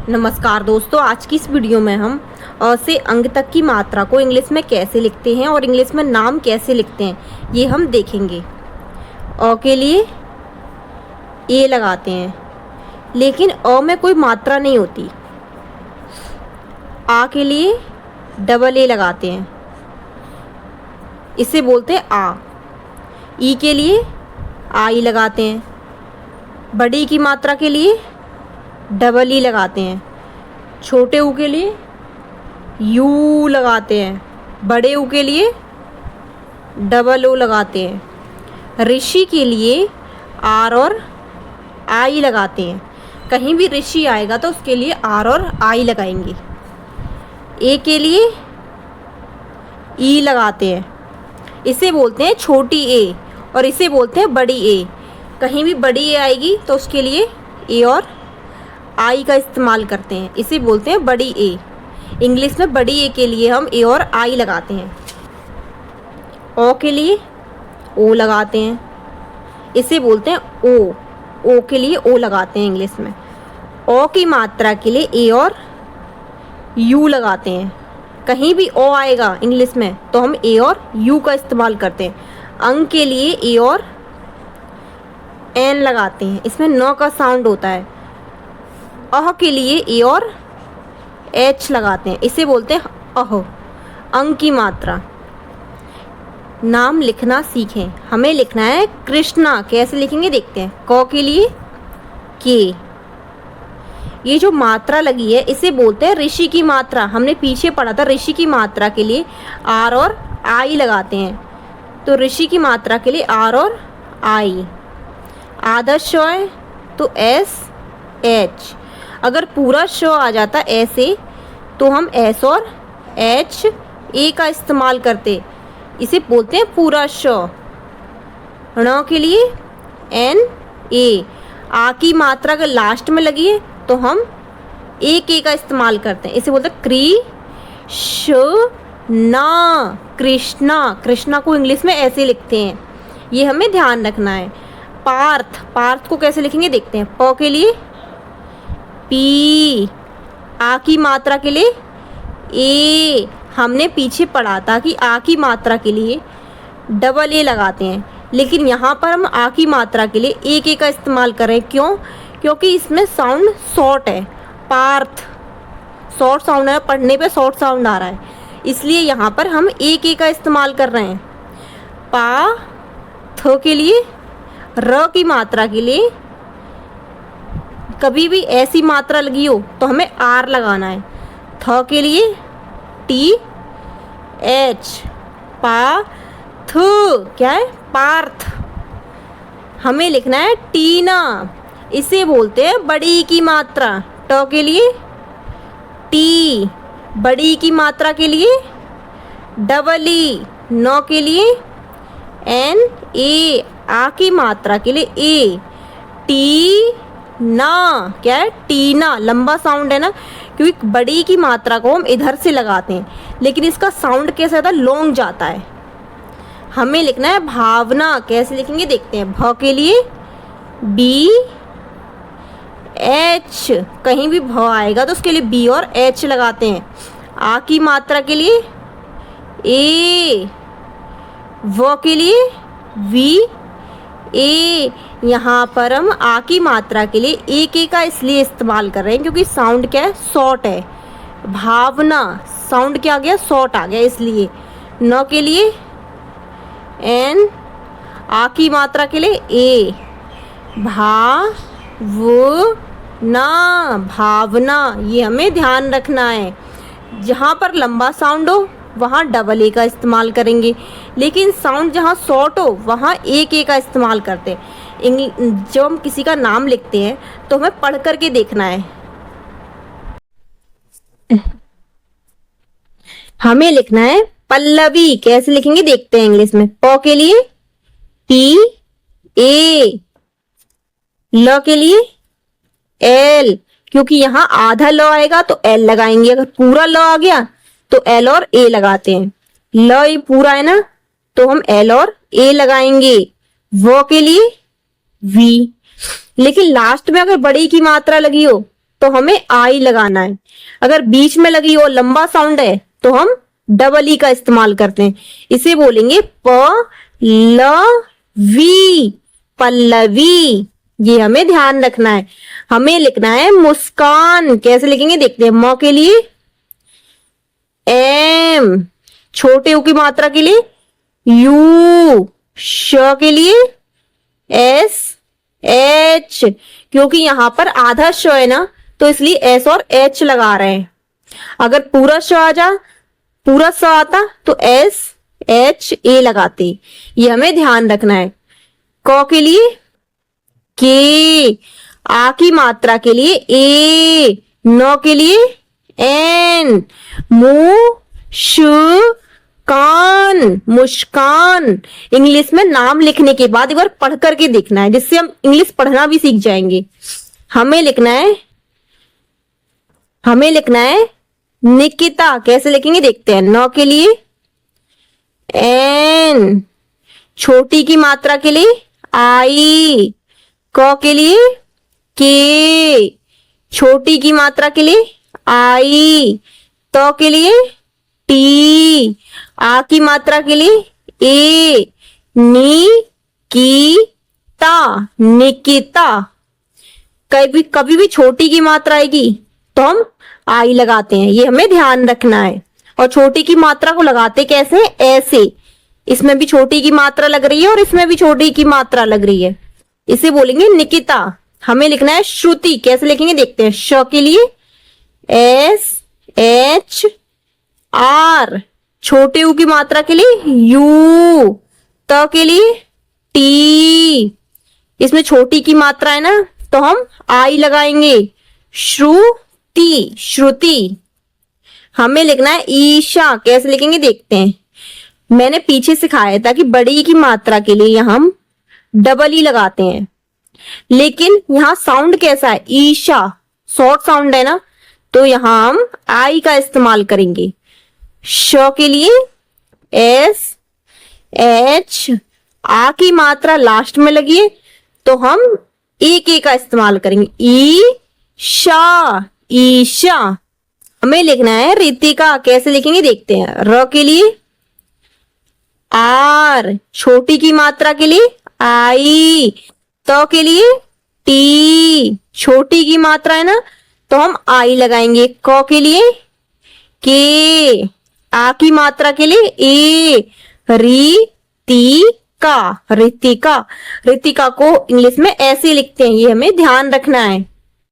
नमस्कार दोस्तों, आज की इस वीडियो में हम अ से अंग तक की मात्रा को इंग्लिश में कैसे लिखते हैं और इंग्लिश में नाम कैसे लिखते हैं ये हम देखेंगे। अ के लिए ए लगाते हैं, लेकिन अ में कोई मात्रा नहीं होती। आ के लिए डबल ए लगाते हैं, इसे बोलते हैं आ। ई के लिए आई लगाते हैं। बड़ी की मात्रा के लिए डबल ई लगाते हैं। छोटे ऊ के लिए यू लगाते हैं। बड़े ऊ के लिए डबल ओ लगाते हैं। ऋषि के लिए आर और आई लगाते हैं। कहीं भी ऋषि आएगा तो उसके लिए आर और आई लगाएंगे। ए के लिए ई लगाते हैं, इसे बोलते हैं छोटी ए और इसे बोलते हैं बड़ी ए। कहीं भी बड़ी ए आएगी तो उसके लिए ए और आई का इस्तेमाल करते हैं, इसे बोलते हैं बड़ी ए। इंग्लिश में बड़ी ए के लिए हम ए और आई लगाते हैं। ओ के लिए ओ लगाते हैं, इसे बोलते हैं ओ। ओ के लिए ओ लगाते हैं इंग्लिश में। ओ की मात्रा के लिए ए और यू लगाते हैं। कहीं भी ओ आएगा इंग्लिश में तो हम ए और यू का इस्तेमाल करते हैं। अंग के लिए ए और एन लगाते हैं, इसमें न का साउंड होता है। अह के लिए ए और एच लगाते हैं, इसे बोलते हैं अह। अंग की मात्रा। नाम लिखना सीखें। हमें लिखना है कृष्णा। कैसे लिखेंगे देखते हैं। क के लिए के। ये जो मात्रा लगी है इसे बोलते हैं ऋषि की मात्रा। हमने पीछे पढ़ा था ऋषि की मात्रा के लिए आर और आई लगाते हैं, तो ऋषि की मात्रा के लिए आर और आई। आधा श है तो एस एच। अगर पूरा श आ जाता ऐसे तो हम एस और एच ए का इस्तेमाल करते, इसे बोलते हैं पूरा श। ण के लिए एन ए। आ की मात्रा अगर लास्ट में लगी है तो हम एक ए का इस्तेमाल करते हैं, इसे बोलते हैं क्री श ना। कृष्णा। कृष्णा को इंग्लिश में ऐसे लिखते हैं, ये हमें ध्यान रखना है। पार्थ। पार्थ को कैसे लिखेंगे देखते हैं। प के लिए पी। आ की मात्रा के लिए ए। हमने पीछे पढ़ा था कि आ की मात्रा के लिए डबल ए लगाते हैं, लेकिन यहाँ पर हम आ की मात्रा के लिए एक ए का इस्तेमाल कर रहे हैं। क्यों? क्योंकि इसमें साउंड शॉर्ट है। पार्थ शॉर्ट साउंड है, पढ़ने पे शॉर्ट साउंड आ रहा है, इसलिए यहाँ पर हम एक ए का इस्तेमाल कर रहे हैं। पा। थ के लिए र की मात्रा के लिए कभी भी ऐसी मात्रा लगी हो तो हमें आर लगाना है। थ के लिए टी एच। पा थ क्या है? पार्थ। हमें लिखना है टीना, इसे बोलते हैं बड़ी की मात्रा। ट के लिए टी। बड़ी की मात्रा के लिए डबल ई। न के लिए एन ए। आ की मात्रा के लिए ए। टी ना। क्या है? टीना। लंबा साउंड है ना, क्योंकि बड़ी की मात्रा को हम इधर से लगाते हैं, लेकिन इसका साउंड कैसा था? लॉन्ग जाता है। हमें लिखना है भावना। कैसे लिखेंगे देखते हैं। भ के लिए बी एच। कहीं भी भ आएगा तो उसके लिए बी और एच लगाते हैं। आ की मात्रा के लिए ए। व के लिए वी ए। यहाँ पर हम आ की मात्रा के लिए एक ए का इसलिए इस्तेमाल कर रहे हैं क्योंकि साउंड क्या है? शॉर्ट है। भावना। साउंड क्या आ गया? शॉर्ट आ गया, इसलिए। न के लिए एन। आ की मात्रा के लिए ए। भा वो ना। भावना। ये हमें ध्यान रखना है। जहाँ पर लंबा साउंड हो वहाँ डबल ए का इस्तेमाल करेंगे, लेकिन साउंड जहाँ शॉर्ट हो वहाँ एक ए का इस्तेमाल करते हैं। जब हम किसी का नाम लिखते हैं तो हमें पढ़ करके देखना है। हमें लिखना है पल्लवी। कैसे लिखेंगे देखते हैं इंग्लिश में। प के लिए पी ए। ल के लिए एल। क्योंकि यहाँ आधा ल आएगा तो एल लगाएंगे, अगर पूरा ल आ गया तो एल और ए लगाते हैं। ल ये पूरा है ना, तो हम एल और ए लगाएंगे। व के लिए वी। लेकिन लास्ट में अगर बड़ी की मात्रा लगी हो तो हमें आई लगाना है। अगर बीच में लगी और लंबा साउंड है तो हम डबल ई का इस्तेमाल करते हैं। इसे बोलेंगे प ल वी, पल्लवी। ये हमें ध्यान रखना है। हमें लिखना है मुस्कान। कैसे लिखेंगे देखते हैं। म के लिए एम, छोटे ऊ की मात्रा के लिए यू, श के लिए एस एच, क्योंकि यहां पर आधा श है ना तो इसलिए एस और एच लगा रहे हैं। अगर पूरा श आ जा, पूरा स आता तो एस एच ए लगाते। ये हमें ध्यान रखना है। क के लिए के, आ की मात्रा के लिए ए, न के लिए एन, मु शु कान, मुस्कान। इंग्लिश में नाम लिखने के बाद एक बार पढ़ करके देखना है, जिससे हम इंग्लिश पढ़ना भी सीख जाएंगे। हमें लिखना है निकिता। कैसे लिखेंगे देखते हैं। न के लिए एन, छोटी की मात्रा के लिए आई, क के लिए के, छोटी की मात्रा के लिए आई, त के लिए टी, आ की मात्रा के लिए ए, नी की ता, निकिता। कभी भी छोटी की मात्रा आएगी तो हम आई लगाते हैं। ये हमें ध्यान रखना है। और छोटी की मात्रा को लगाते कैसे, ऐसे। इसमें भी छोटी की मात्रा लग रही है और इसमें भी छोटी की मात्रा लग रही है। इसे बोलेंगे निकिता। हमें लिखना है श्रुति। कैसे लिखेंगे देखते हैं। श के लिए एस एच आर, छोटे ऊ की मात्रा के लिए यू, त के लिए टी, इसमें छोटी की मात्रा है ना तो हम आई लगाएंगे। श्रुति, श्रुति। हमें लिखना है ईशा। कैसे लिखेंगे देखते हैं। मैंने पीछे सिखाया था कि बड़ी की मात्रा के लिए यहां हम डबल ई लगाते हैं, लेकिन यहां साउंड कैसा है, ईशा, शॉर्ट साउंड है ना, तो यहां हम आई का इस्तेमाल करेंगे। श के लिए एस एच, आ की मात्रा लास्ट में लगी है तो हम ए के का इस्तेमाल करेंगे। ईशा, ईशा। हमें लिखना है रितिका। कैसे लिखेंगे देखते हैं। र के लिए आर, छोटी की मात्रा के लिए आई, त के लिए टी, छोटी की मात्रा है ना तो हम आई लगाएंगे। क के लिए के, आ की मात्रा के लिए ए, रितिका, रितिका। रितिका को इंग्लिश में ऐसे लिखते हैं। ये हमें ध्यान रखना है।